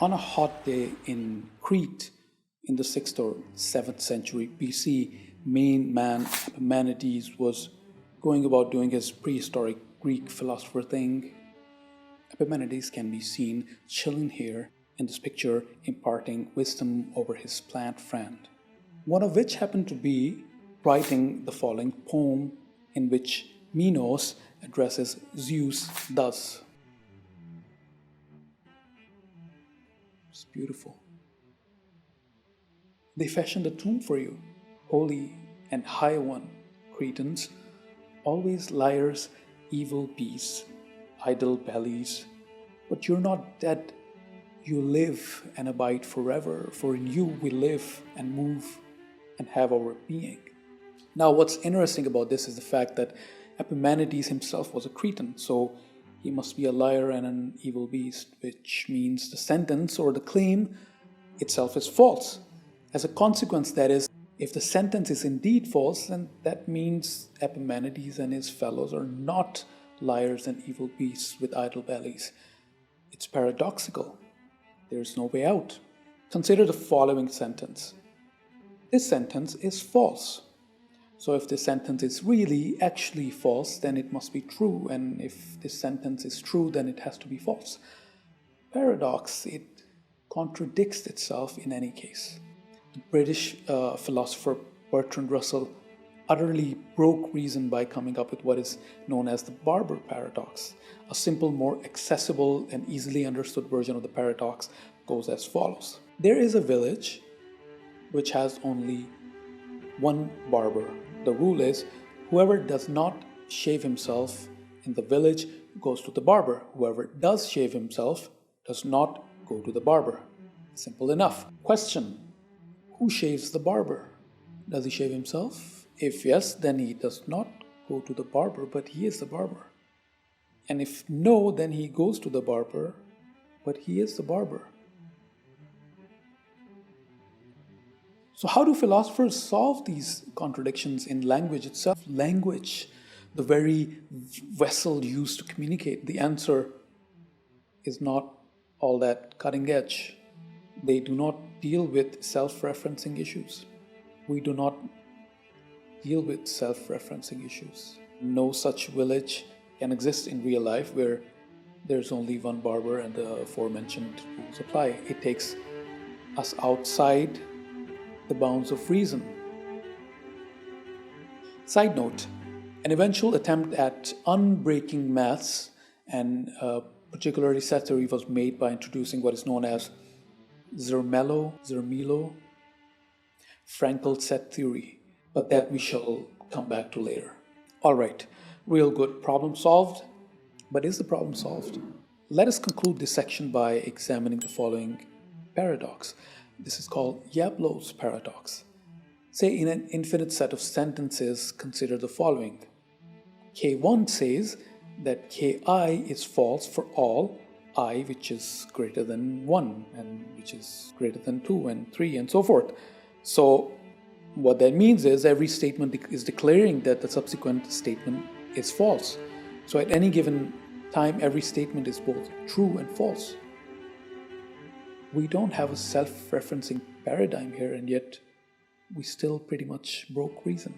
On a hot day in Crete in the 6th or 7th century BC, main man Epimenides was going about doing his prehistoric Greek philosopher thing. Epimenides can be seen chilling here in this picture, imparting wisdom over his plant friend, one of which happened to be writing the following poem in which Minos addresses Zeus thus. It's beautiful. They fashioned a tomb for you, holy and high one, Cretans, always liars, evil beasts, idle bellies. But you're not dead. You live and abide forever, for in you we live and move and have our being. Now, what's interesting about this is the fact that Epimenides himself was a Cretan, so he must be a liar and an evil beast, which means the sentence or the claim itself is false. As a consequence, that is, if the sentence is indeed false, then that means Epimenides and his fellows are not liars and evil beasts with idle bellies. It's paradoxical. There's no way out. Consider the following sentence. This sentence is false. So if this sentence is really actually false, then it must be true. And if this sentence is true, then it has to be false. Paradox, it contradicts itself in any case. The British philosopher Bertrand Russell utterly broke reason by coming up with what is known as the Barber paradox. A simple, more accessible and easily understood version of the paradox goes as follows. There is a village which has only one barber. The rule is, whoever does not shave himself in the village goes to the barber. Whoever does shave himself does not go to the barber. Simple enough. Question: who shaves the barber? Does he shave himself? If yes, then he does not go to the barber, but he is the barber. And if no, then he goes to the barber, but he is the barber. So how do philosophers solve these contradictions in language itself? Language, the very vessel used to communicate. The answer is not all that cutting edge. They do not deal with self-referencing issues. We do not deal with self-referencing issues. No such village can exist in real life where there's only one barber and the aforementioned rules apply. It takes us outside the bounds of reason. Side note, an eventual attempt at unbreaking maths and particularly set theory was made by introducing what is known as Zermelo, Frankel set theory, but that we shall come back to later. All right, real good. Problem solved. But is the problem solved? Let us conclude this section by examining the following paradox. This is called Yablow's paradox. Say in an infinite set of sentences, consider the following. K1 says that Ki is false for all I which is greater than 1 and which is greater than 2 and 3 and so forth. So what that means is every statement is declaring that the subsequent statement is false. So at any given time, every statement is both true and false. We don't have a self-referencing paradigm here, and yet we still pretty much broke reason.